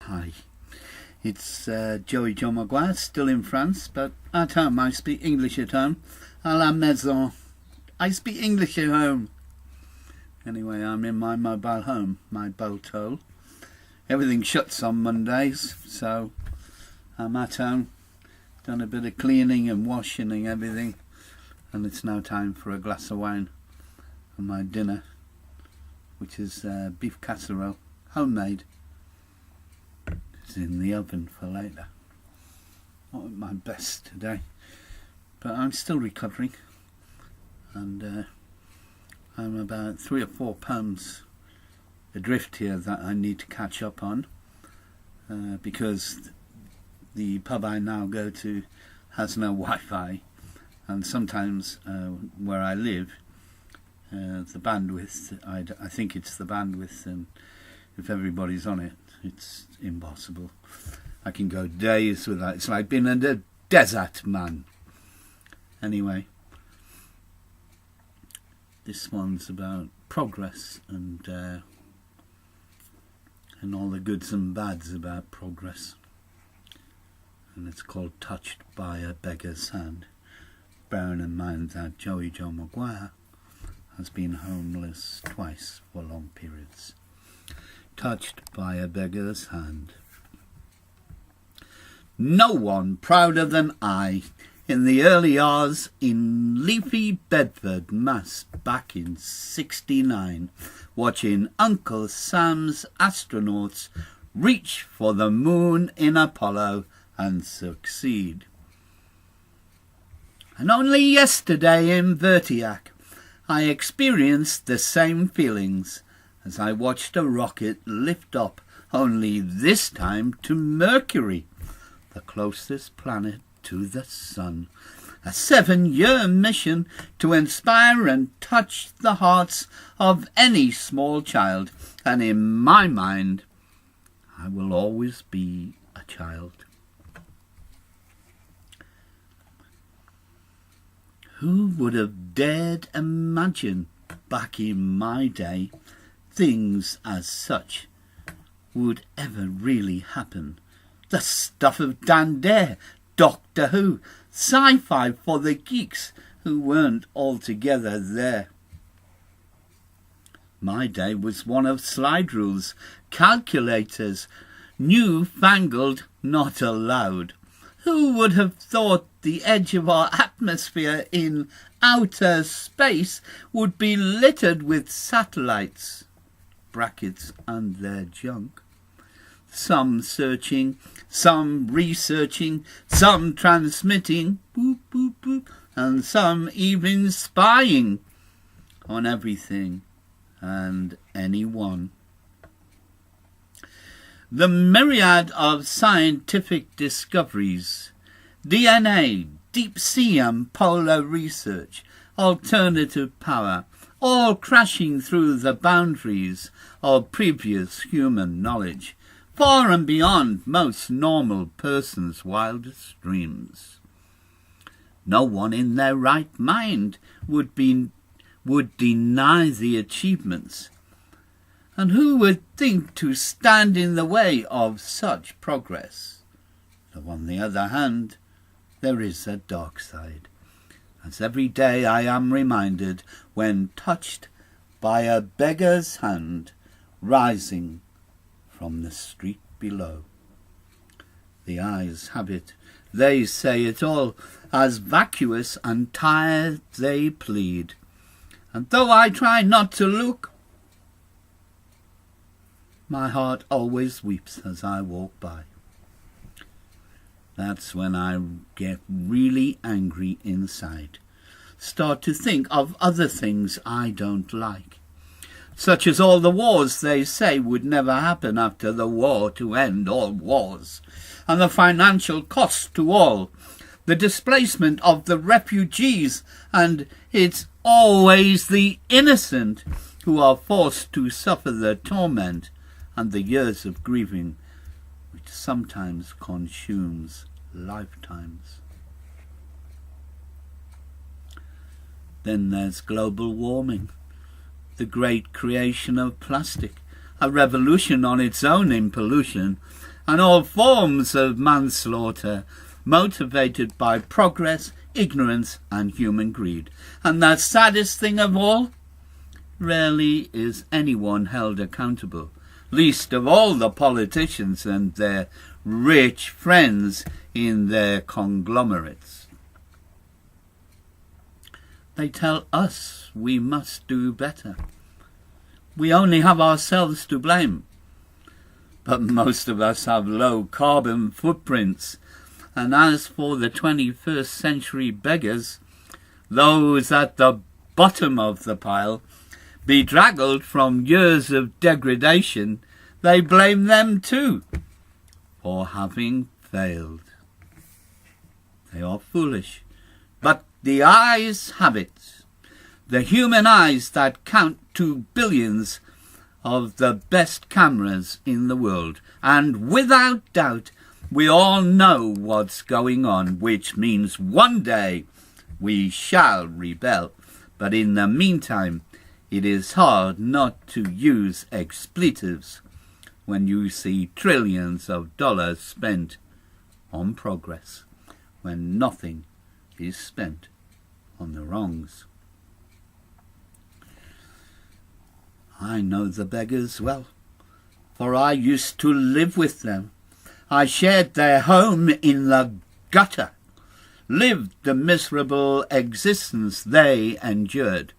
Hi, it's Joey John Maguire, still in France, but at home. I speak English at home. À la maison. I speak English at home. Anyway, I'm in my mobile home, my boat-hole. Everything shuts on Mondays, so I'm at home. Done a bit of cleaning and washing and everything, and it's now time for a glass of wine and my dinner, which is beef casserole, homemade. It's in the oven for later. Not at my best today, but I'm still recovering, and I'm about 3 or 4 pounds adrift here that I need to catch up on, because the pub I now go to has no Wi-Fi, and sometimes where I live, the bandwidth, I think it's the bandwidth, and if everybody's on it, it's impossible. I can go days without. It's like being in a desert, man. Anyway, this one's about progress and all the goods and bads about progress, and it's called Touched by a Beggar's Hand, bearing in mind that Joey John Maguire has been homeless twice for long periods. Touched by a beggar's hand. No one prouder than I, in the early hours in leafy Bedford, Mass, back in '69, watching Uncle Sam's astronauts reach for the moon in Apollo and succeed. And only yesterday in Vertiac, I experienced the same feelings as I watched a rocket lift up, only this time to Mercury, the closest planet to the sun. A 7-year mission to inspire and touch the hearts of any small child, and in my mind, I will always be a child. Who would have dared imagine back in my day things as such would ever really happen? The stuff of Dan Dare, Doctor Who, sci-fi for the geeks who weren't altogether there. My day was one of slide rules, calculators, new-fangled, not allowed. Who would have thought the edge of our atmosphere in outer space would be littered with satellites, brackets and their junk? Some searching, some researching, some transmitting, boop, boop, boop, and some even spying on everything and anyone. The myriad of scientific discoveries, DNA, deep sea and polar research, alternative power, all crashing through the boundaries of previous human knowledge, far and beyond most normal persons' wildest dreams. No one in their right mind would deny the achievements. And who would think to stand in the way of such progress? Though on the other hand, there is a dark side, as every day I am reminded when touched by a beggar's hand rising from the street below. The eyes have it, they say it all, as vacuous and tired they plead. And though I try not to look, my heart always weeps as I walk by. That's when I get really angry inside. Start to think of other things I don't like, such as all the wars they say would never happen after the war to end all wars, and the financial cost to all, the displacement of the refugees, and it's always the innocent who are forced to suffer the torment and the years of grieving, which sometimes consumes lifetimes. Then there's global warming, the great creation of plastic, a revolution on its own in pollution, and all forms of manslaughter motivated by progress, ignorance and human greed. And the saddest thing of all, rarely is anyone held accountable, least of all the politicians and their rich friends in their conglomerates. They tell us we must do better. We only have ourselves to blame. But most of us have low carbon footprints. And as for the 21st century beggars, those at the bottom of the pile, bedraggled from years of degradation, they blame them too for having failed. They are foolish, but the eyes have it. The human eyes that count to billions of the best cameras in the world. And without doubt, we all know what's going on, which means one day we shall rebel. But in the meantime, it is hard not to use expletives when you see trillions of dollars spent on progress, when nothing is spent on the wrongs. I know the beggars well, for I used to live with them. I shared their home in the gutter, lived the miserable existence they endured,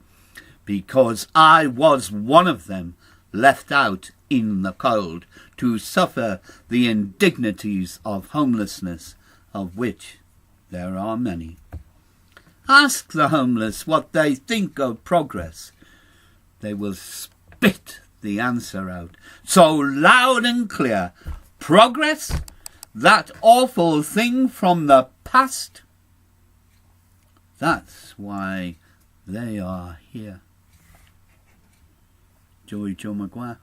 because I was one of them, left out in the cold to suffer the indignities of homelessness, of which there are many. Ask the homeless what they think of progress. They will spit the answer out, so loud and clear. Progress? That awful thing from the past? That's why they are here. Joey Joe Maguire.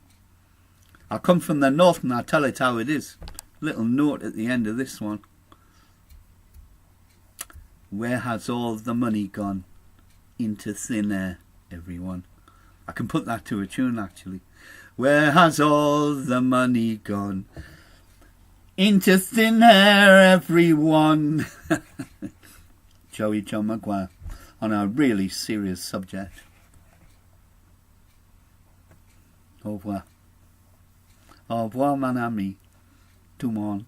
I come from the north and I tell it how it is. Little note at the end of this one. Where has all the money gone? Into thin air, everyone. I can put that to a tune, actually. Where has all the money gone? Into thin air, everyone. Joey Joe Maguire on a really serious subject. Au revoir. Au revoir, mon ami. Tout le monde.